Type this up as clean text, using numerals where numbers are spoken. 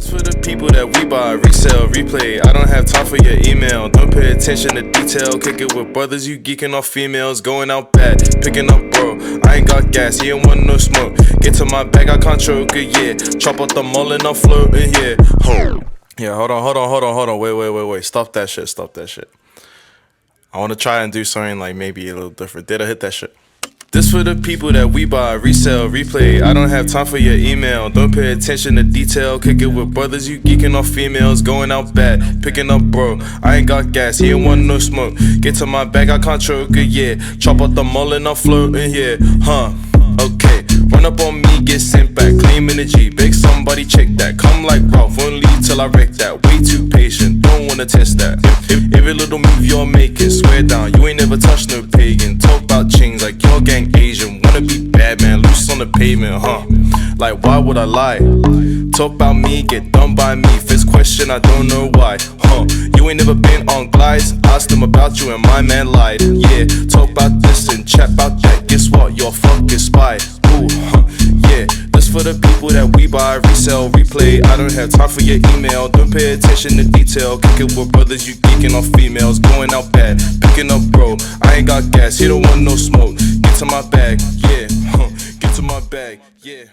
It's for the people that we buy, resell, replay. I don't have time for your email. Don't pay attention to detail. Kick it with brothers, you geeking off females. Going out bad, picking up bro. I ain't got gas, he ain't want no smoke. Get to my bag, I can't choke it, yeah. Chop out the mall and I'm floating, yeah. Yeah, hold on. Wait. Stop that shit. I wanna try and do something like maybe a little different. Dera, hit that shit. This for the people that we buy, resell, replay. I don't have time for your email. Don't pay attention to detail. Kick it with brothers, you geeking off females. Going out bad, picking up bro. I ain't got gas, he ain't want no smoke. Get to my bag, I can't choke it, yeah. Chop out the mall and I'm floating, yeah. Okay, run up on me, get sent back. Claim energy, beg somebody check that. Come like Ralph, won't leave till I wreck that. Way too patient, don't wanna test that. Every little move you're making, swear down, you ain't never touched no pagan. Talk about chains like your gang Asian. Wanna be bad man, loose on the pavement, Like why would I lie? Talk about me, get done by me. First question, I don't know why, You ain't never been on glides. Asked them about you and my man lied. Yeah, talk about this and chat about that. Guess what? You're fucking spy. Ooh, yeah. That's for the people that we buy, resell, replay. I don't have time for your email. Don't pay attention to detail. Kick it with brothers, you geeking off females. Going out bad, picking up bro. I ain't got gas, he don't want no smoke. Get to my bag, yeah. Get to my bag, yeah.